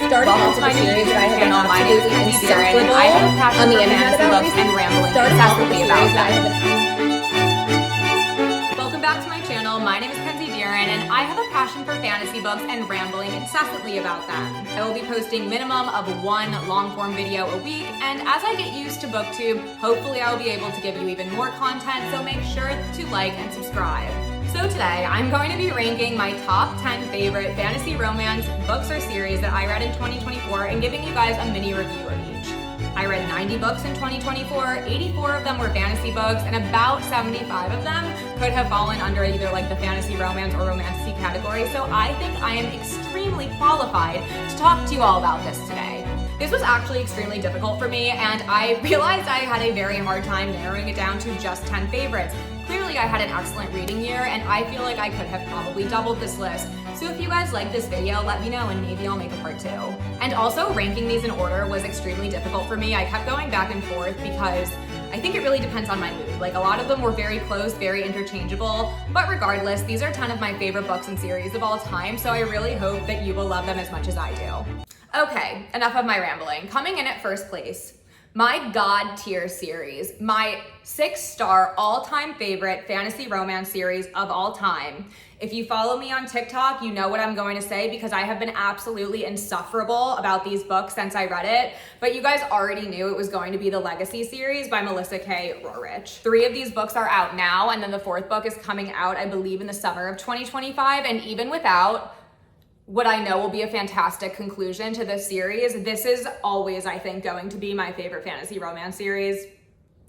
starting off with a series that I have been absolutely insufferable on the internet about recently. Starting off with a series that I have been... Welcome back to my channel. My name is and I have a passion for fantasy books and rambling incessantly about them. I will be posting minimum of one long-form video a week, and as I get used to BookTube, hopefully I will be able to give you even more content, so make sure to like and subscribe. So today, I'm going to be ranking my top 10 favorite fantasy romance books or series that I read in 2024 and giving you guys a mini review of each. I read 90 books in 2024, 84 of them were fantasy books, and about 75 of them could have fallen under either like the fantasy romance or romantasy category, so I think I am extremely qualified to talk to you all about this today. This was actually extremely difficult for me, and I realized I had a very hard time narrowing it down to just 10 favorites. Clearly I had an excellent reading year, and I feel like I could have probably doubled this list. So if you guys like this video, let me know and maybe I'll make a part 2. And also ranking these in order was extremely difficult for me. I kept going back and forth because I think it really depends on my mood. Like a lot of them were very close, very interchangeable, but regardless, these are 10 of my favorite books and series of all time, so I really hope that you will love them as much as I do. Okay, enough of my rambling. Coming in at first place, my God tier series, my 6-star all-time favorite fantasy romance series of all time. If you follow me on TikTok, you know what I'm going to say because I have been absolutely insufferable about these books since I read it, but you guys already knew it was going to be the Legacy series by Melissa K. Roerich. 3 of these books are out now, and then the 4th book is coming out, I believe, in the summer of 2025, and even without what I know will be a fantastic conclusion to this series, this is always, I think, going to be my favorite fantasy romance series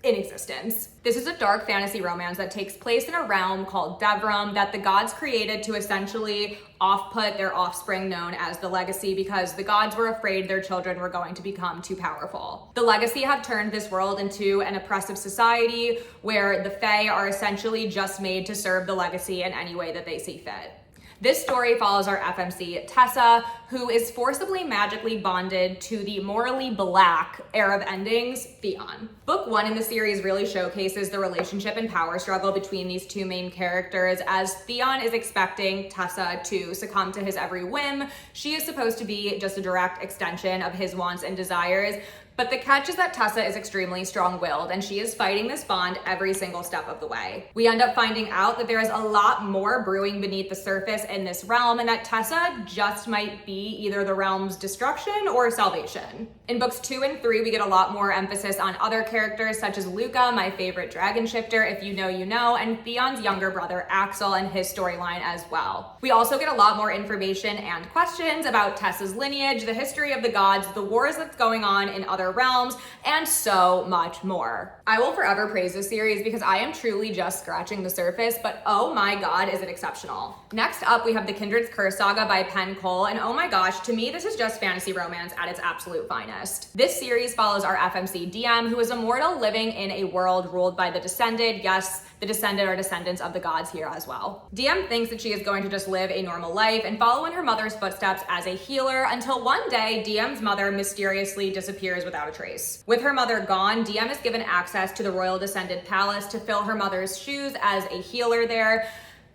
in existence. This is a dark fantasy romance that takes place in a realm called Devrim that the gods created to essentially off-put their offspring known as the Legacy because the gods were afraid their children were going to become too powerful. The Legacy have turned this world into an oppressive society where the Fae are essentially just made to serve the Legacy in any way that they see fit. This story follows our FMC, Tessa, who is forcibly magically bonded to the morally black heir of endings, Theon. Book 1 in the series really showcases the relationship and power struggle between these 2 main characters as Theon is expecting Tessa to succumb to his every whim. She is supposed to be just a direct extension of his wants and desires, but the catch is that Tessa is extremely strong-willed and she is fighting this bond every single step of the way. We end up finding out that there is a lot more brewing beneath the surface in this realm and that Tessa just might be either the realm's destruction or salvation. In books 2 and 3, we get a lot more emphasis on other characters such as Luca, my favorite dragon shifter, if you know, you know, and Theon's younger brother Axel and his storyline as well. We also get a lot more information and questions about Tessa's lineage, the history of the gods, the wars that's going on in other realms, and so much more. I will forever praise this series because I am truly just scratching the surface, but oh my god, is it exceptional. Next up, we have the Kindred's Curse Saga by Penn Cole, and oh my gosh, to me, this is just fantasy romance at its absolute finest. This series follows our FMC DM, who is a mortal living in a world ruled by the Descended. Yes, the Descended are descendants of the gods here as well. DM thinks that she is going to just live a normal life and follow in her mother's footsteps as a healer until one day DM's mother mysteriously disappears without a trace. With her mother gone, DM is given access to the Royal Descended Palace to fill her mother's shoes as a healer there.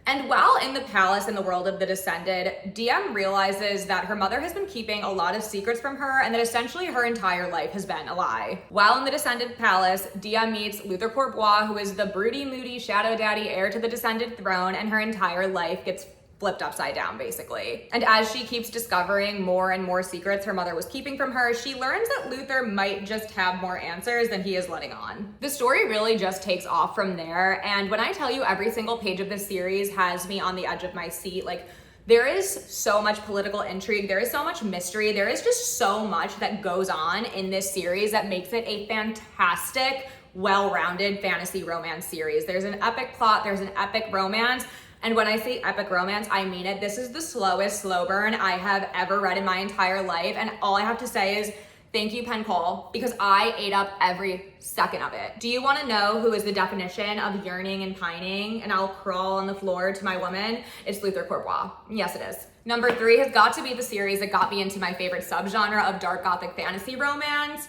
And while in the palace in the world of the Descended, DM realizes that her mother has been keeping a lot of secrets from her and that essentially her entire life has been a lie. While in the Descended Palace, DM meets Luther Courbois, who is the broody, moody shadow daddy heir to the Descended throne, and her entire life gets flipped upside down, basically. And as she keeps discovering more and more secrets her mother was keeping from her, she learns that Luther might just have more answers than he is letting on. The story really just takes off from there, and when I tell you every single page of this series has me on the edge of my seat, like, there is so much political intrigue, there is so much mystery, there is just so much that goes on in this series that makes it a fantastic, well-rounded fantasy romance series. There's an epic plot, there's an epic romance, and when I say epic romance, I mean it. This is the slowest slow burn I have ever read in my entire life. And all I have to say is thank you, Penn Cole, because I ate up every second of it. Do you want to know who is the definition of yearning and pining and I'll crawl on the floor to my woman? It's Luther Courbois. Yes, it is. Number 3 has got to be the series that got me into my favorite subgenre of dark gothic fantasy romance.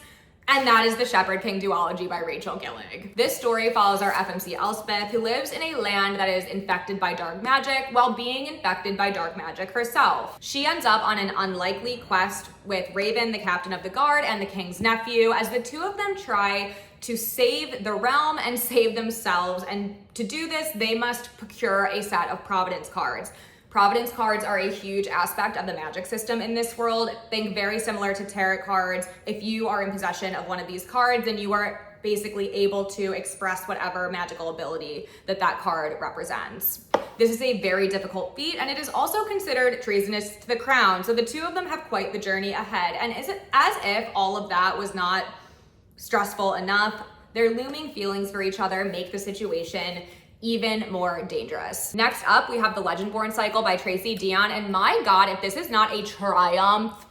And that is The Shepherd King Duology by Rachel Gillig. This story follows our FMC Elspeth, who lives in a land that is infected by dark magic while being infected by dark magic herself. She ends up on an unlikely quest with Raven, the captain of the guard, and the king's nephew, as the two of them try to save the realm and save themselves. And to do this, they must procure a set of Providence cards. Providence cards are a huge aspect of the magic system in this world. Think very similar to tarot cards. If you are in possession of one of these cards, then you are basically able to express whatever magical ability that that card represents. This is a very difficult feat, and it is also considered treasonous to the crown. So the two of them have quite the journey ahead. And is it as if all of that was not stressful enough, their looming feelings for each other make the situation even more dangerous. Next up, we have The Legendborn Cycle by Tracy Dion, and my God, if this is not a triumph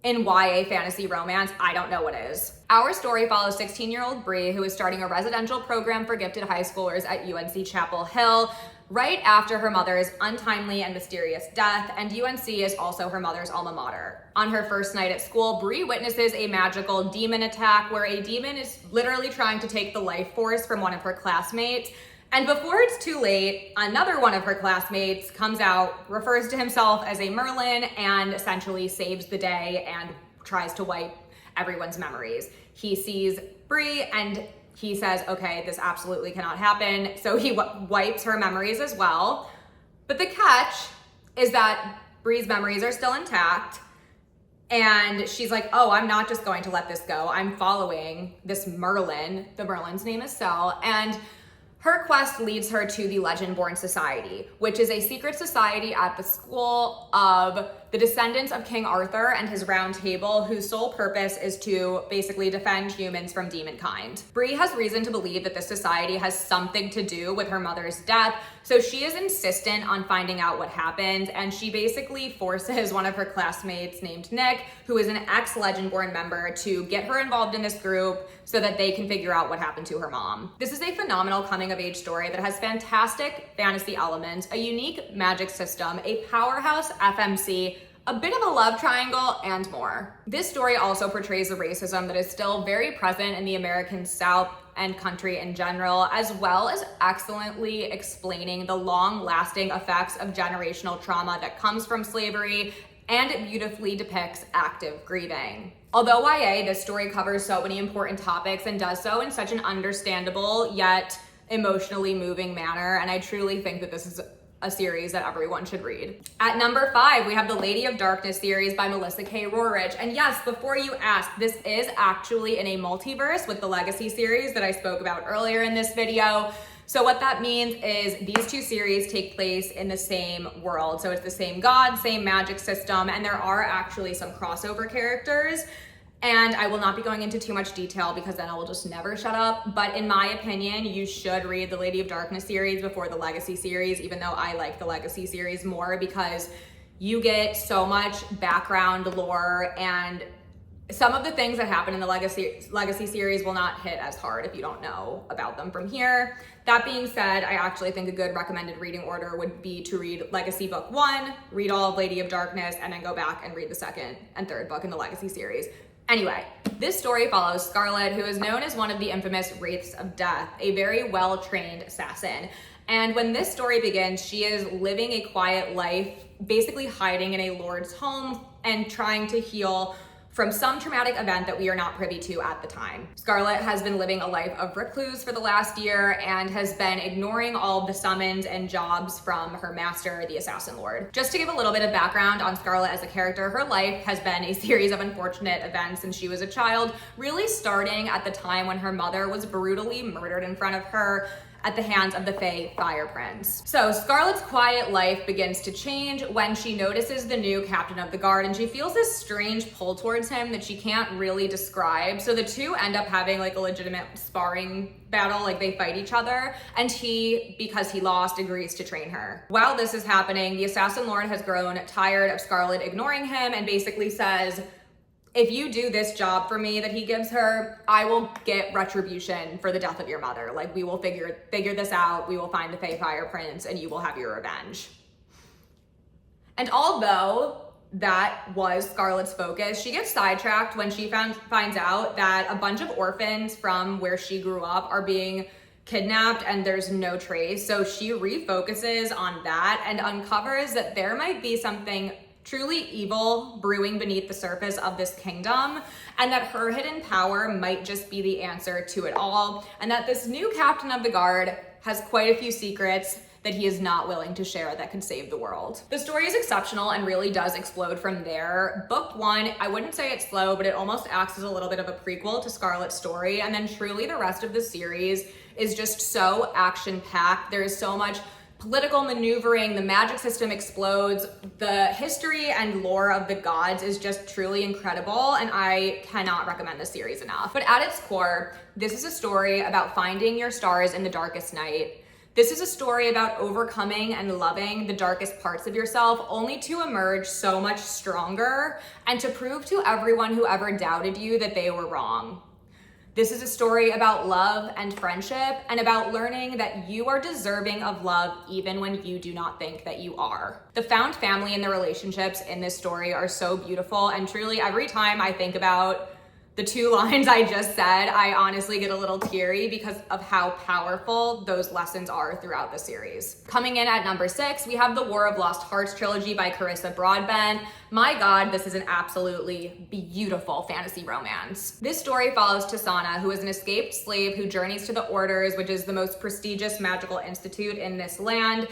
in YA fantasy romance, I don't know what is. Our story follows 16-year-old Bree, who is starting a residential program for gifted high schoolers at UNC Chapel Hill, right after her mother's untimely and mysterious death, and UNC is also her mother's alma mater. On her first night at school, Bree witnesses a magical demon attack where a demon is literally trying to take the life force from one of her classmates. And before it's too late, another one of her classmates comes out, refers to himself as a Merlin, and essentially saves the day and tries to wipe everyone's memories. He sees Bree and he says, okay, this absolutely cannot happen. So he wipes her memories as well. But the catch is that Bree's memories are still intact. And she's like, oh, I'm not just going to let this go. I'm following this Merlin. The Merlin's name is Sel. And her quest leads her to the Legendborn Society, which is a secret society at the school of the descendants of King Arthur and his round table, whose sole purpose is to basically defend humans from demonkind. Bree has reason to believe that this society has something to do with her mother's death, so she is insistent on finding out what happened, and she basically forces one of her classmates named Nick, who is an ex-Legendborn member, to get her involved in this group so that they can figure out what happened to her mom. This is a phenomenal coming-of-age story that has fantastic fantasy elements, a unique magic system, a powerhouse FMC, a bit of a love triangle, and more. This story also portrays the racism that is still very present in the American South and country in general, as well as excellently explaining the long-lasting effects of generational trauma that comes from slavery, and it beautifully depicts active grieving. Although YA, this story covers so many important topics and does so in such an understandable yet emotionally moving manner, and I truly think that this is a series that everyone should read. At number 5, we have the Lady of Darkness series by Melissa K. Roerich. And yes, before you ask, this is actually in a multiverse with the Legacy series that I spoke about earlier in this video. So what that means is these two series take place in the same world. So it's the same god, same magic system, and there are actually some crossover characters. And I will not be going into too much detail because then I will just never shut up. But in my opinion, you should read the Lady of Darkness series before the Legacy series, even though I like the Legacy series more because you get so much background lore, and some of the things that happen in the Legacy series will not hit as hard if you don't know about them from here. That being said, I actually think a good recommended reading order would be to read Legacy Book 1, read all of Lady of Darkness, and then go back and read the second and third book in the Legacy series. Anyway, this story follows Scarlet, who is known as one of the infamous Wraiths of Death, a very well-trained assassin. And when this story begins, she is living a quiet life, basically hiding in a lord's home and trying to heal from some traumatic event that we are not privy to at the time. Scarlet has been living a life of recluse for the last year and has been ignoring all of the summons and jobs from her master, the Assassin Lord. Just to give a little bit of background on Scarlet as a character, her life has been a series of unfortunate events since she was a child, really starting at the time when her mother was brutally murdered in front of her at the hands of the Fae Fire Prince. So Scarlet's quiet life begins to change when she notices the new captain of the guard, and she feels this strange pull towards him that she can't really describe. So the two end up having like a legitimate sparring battle, like they fight each other, and he, because he lost, agrees to train her. While this is happening, the Assassin Lord has grown tired of Scarlet ignoring him and basically says, if you do this job for me that he gives her, I will get retribution for the death of your mother. Like, we will figure this out. We will find the Fae Fire Prince and you will have your revenge. And although that was Scarlett's focus. She gets sidetracked when she finds out that a bunch of orphans from where she grew up are being kidnapped and there's no trace. So she refocuses on that and uncovers that there might be something truly evil brewing beneath the surface of this kingdom, and that her hidden power might just be the answer to it all, and that this new captain of the guard has quite a few secrets that he is not willing to share that could save the world. The story is exceptional and really does explode from there. Book 1, I wouldn't say it's slow, but it almost acts as a little bit of a prequel to Scarlett's story, and then truly the rest of the series is just so action-packed. There is so much political maneuvering, the magic system explodes, the history and lore of the gods is just truly incredible, and I cannot recommend this series enough. But at its core, this is a story about finding your stars in the darkest night. This is a story about overcoming and loving the darkest parts of yourself, only to emerge so much stronger and to prove to everyone who ever doubted you that they were wrong. This is a story about love and friendship, and about learning that you are deserving of love even when you do not think that you are. The found family and the relationships in this story are so beautiful, and truly every time I think about the 2 lines I just said, I honestly get a little teary because of how powerful those lessons are throughout the series. Coming in at number 6, we have the War of Lost Hearts trilogy by Carissa Broadbent. My God, this is an absolutely beautiful fantasy romance. This story follows Tisana, who is an escaped slave who journeys to the Orders, which is the most prestigious magical institute in this land,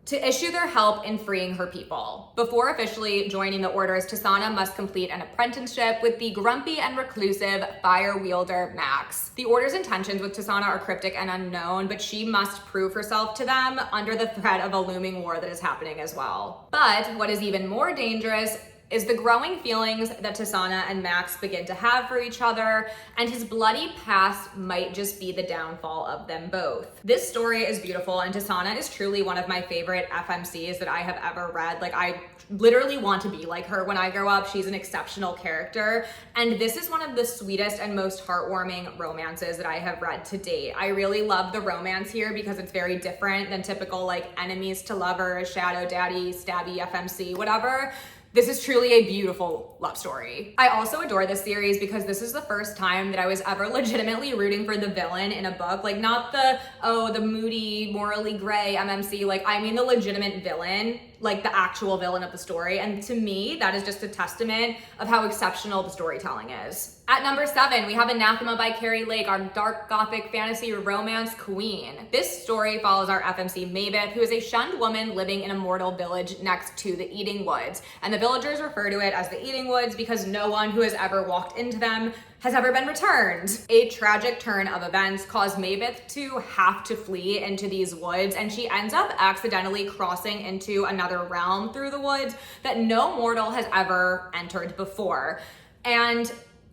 to issue their help in freeing her people. Before officially joining the Orders, Tisana must complete an apprenticeship with the grumpy and reclusive fire wielder Max. The Order's intentions with Tisana are cryptic and unknown, but she must prove herself to them under the threat of a looming war that is happening as well. But what is even more dangerous is the growing feelings that Tisana and Max begin to have for each other, and his bloody past might just be the downfall of them both. This story is beautiful, and Tisana is truly one of my favorite FMCs that I have ever read. Like, I literally want to be like her when I grow up. She's an exceptional character, and this is one of the sweetest and most heartwarming romances that I have read to date. I really love the romance here because it's very different than typical like enemies to lovers, shadow daddy, stabby FMC, whatever. This is truly a beautiful love story. I also adore this series because this is the first time that I was ever legitimately rooting for the villain in a book. Like, not the moody, morally gray MMC. Like, I mean the legitimate villain, like the actual villain of the story. And to me, that is just a testament of how exceptional the storytelling is. At number 7, we have Anathema by Carrie Lake, our dark gothic fantasy romance queen. This story follows our FMC Mavis, who is a shunned woman living in a mortal village next to the Eating Woods. And the villagers refer to it as the Eating Woods because no one who has ever walked into them has ever been returned. A tragic turn of events caused Mavis to have to flee into these woods, and she ends up accidentally crossing into another realm through the woods that no mortal has ever entered before. And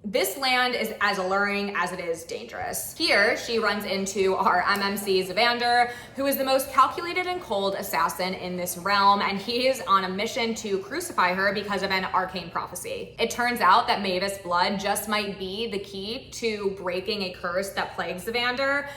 this land is as alluring as it is dangerous. Here, she runs into our MMC Zavander, who is the most calculated and cold assassin in this realm, and he is on a mission to crucify her because of an arcane prophecy. It turns out that Mavis' blood just might be the key to breaking a curse that plagues Zavander,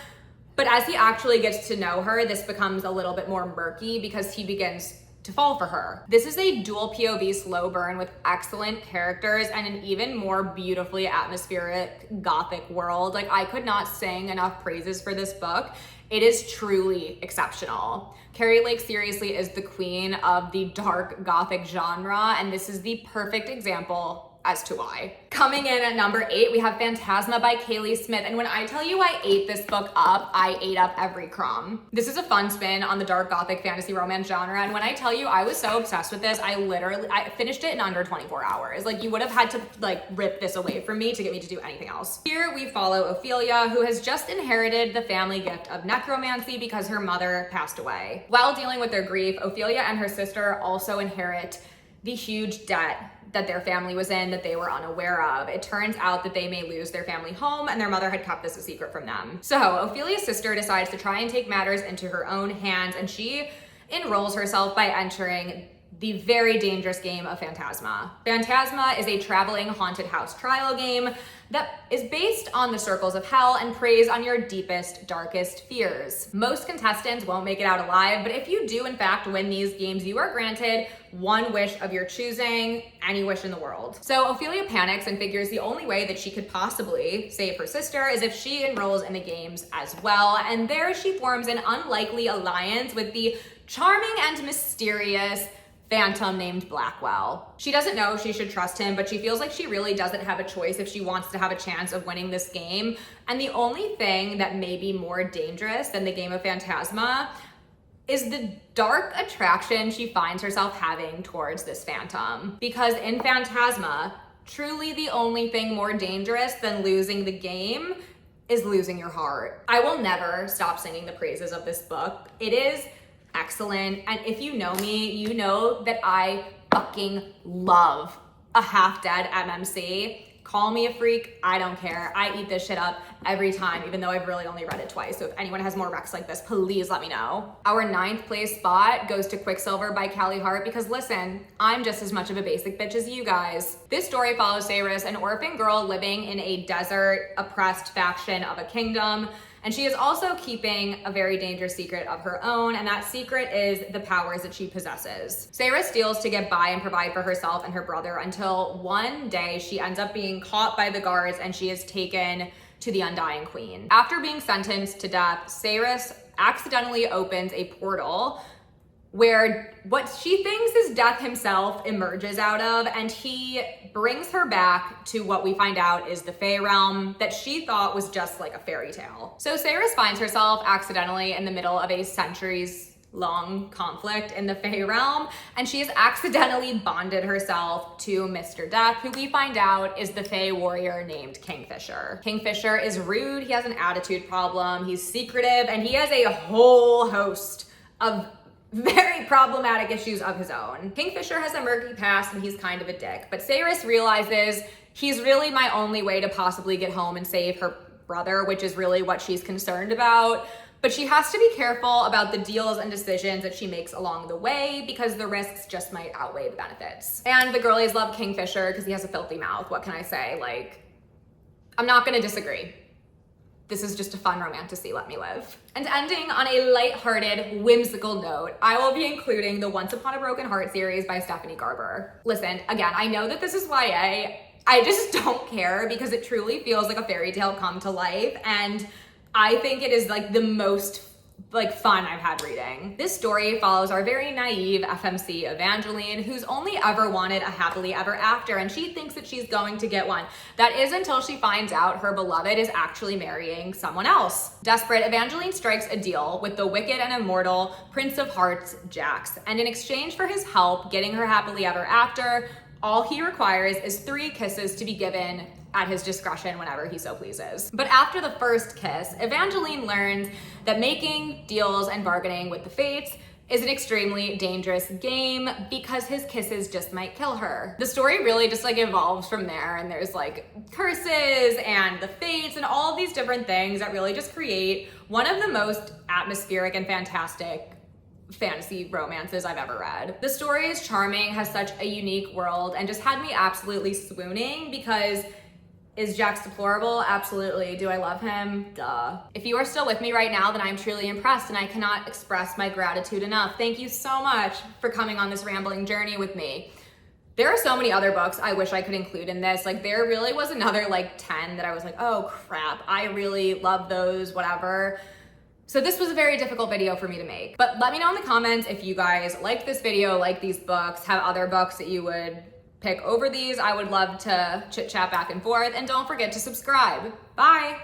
but as he actually gets to know her, this becomes a little bit more murky because he begins to fall for her. This is a dual POV slow burn with excellent characters and an even more beautifully atmospheric gothic world. Like, I could not sing enough praises for this book. It is truly exceptional. Carrie Lake seriously is the queen of the dark gothic genre, and this is the perfect example as to why. Coming in at number 8, we have Phantasma by Kaylee Smith. And when I tell you I ate this book up, I ate up every crumb. This is a fun spin on the dark gothic fantasy romance genre. And when I tell you I was so obsessed with this, I finished it in under 24 hours. Like, you would have had to like rip this away from me to get me to do anything else. Here we follow Ophelia, who has just inherited the family gift of necromancy because her mother passed away. While dealing with their grief, Ophelia and her sister also inherit the huge debt that their family was in that they were unaware of. It turns out that they may lose their family home, and their mother had kept this a secret from them. So Ophelia's sister decides to try and take matters into her own hands, and she enrolls herself by entering the very dangerous game of Phantasma. Phantasma is a traveling haunted house trial game that is based on the circles of hell and preys on your deepest, darkest fears. Most contestants won't make it out alive, but if you do in fact win these games, you are granted one wish of your choosing, any wish in the world. So Ophelia panics and figures the only way that she could possibly save her sister is if she enrolls in the games as well, and there she forms an unlikely alliance with the charming and mysterious phantom named Blackwell. She doesn't know she should trust him, but she feels like she really doesn't have a choice if she wants to have a chance of winning this game. And the only thing that may be more dangerous than the game of Phantasma is the dark attraction she finds herself having towards this phantom. Because in Phantasma, truly the only thing more dangerous than losing the game is losing your heart. I will never stop singing the praises of this book. It is excellent. And if you know me, you know that I fucking love a half-dead MMC. Call me a freak, I don't care. I eat this shit up every time, even though I've really only read it twice. So if anyone has more recs like this, please let me know. Our 9th place spot goes to Quicksilver by Callie Hart because listen, I'm just as much of a basic bitch as you guys. This story follows Saris, an orphan girl living in a desert, oppressed faction of a kingdom. And she is also keeping a very dangerous secret of her own, and that secret is the powers that she possesses. Sarah steals to get by and provide for herself and her brother until one day she ends up being caught by the guards and she is taken to the Undying Queen. After being sentenced to death, Saris accidentally opens a portal where what she thinks is Death himself emerges out of, and he brings her back to what we find out is the Fae realm that she thought was just like a fairy tale. So Saris finds herself accidentally in the middle of a centuries-long conflict in the Fae realm, and she has accidentally bonded herself to Mr. Death, who we find out is the Fae warrior named Kingfisher. Kingfisher is rude, he has an attitude problem, he's secretive, and he has a whole host of very problematic issues of his own. Kingfisher has a murky past and he's kind of a dick, but Saris realizes he's really my only way to possibly get home and save her brother, which is really what she's concerned about. But she has to be careful about the deals and decisions that she makes along the way because the risks just might outweigh the benefits. And the girlies love Kingfisher because he has a filthy mouth. What can I say? Like, I'm not gonna disagree. This is just a fun romantasy, let me live. And ending on a lighthearted, whimsical note, I will be including the Once Upon a Broken Heart series by Stephanie Garber. Listen, again, I know that this is YA. I just don't care because it truly feels like a fairy tale come to life, and I think it is like the most fun I've had reading. This story follows our very naive FMC Evangeline, who's only ever wanted a happily ever after, and she thinks that she's going to get one. That is until she finds out her beloved is actually marrying someone else. Desperate, Evangeline strikes a deal with the wicked and immortal Prince of Hearts, Jax, and in exchange for his help getting her happily ever after, all he requires is 3 kisses to be given at his discretion whenever he so pleases. But after the first kiss, Evangeline learns that making deals and bargaining with the fates is an extremely dangerous game because his kisses just might kill her. The story really just evolves from there, and there's curses and the fates and all these different things that really just create one of the most atmospheric and fantastic fantasy romances I've ever read. The story is charming, has such a unique world, and just had me absolutely swooning because is Jax deplorable? Absolutely. Do I love him? Duh. If you are still with me right now, then I'm truly impressed and I cannot express my gratitude enough. Thank you so much for coming on this rambling journey with me. There are so many other books I wish I could include in this. There really was another 10 that I was oh crap, I really love those, whatever. So this was a very difficult video for me to make. But let me know in the comments if you guys liked this video, like these books, have other books that you would pick over these. I would love to chit chat back and forth, and don't forget to subscribe. Bye.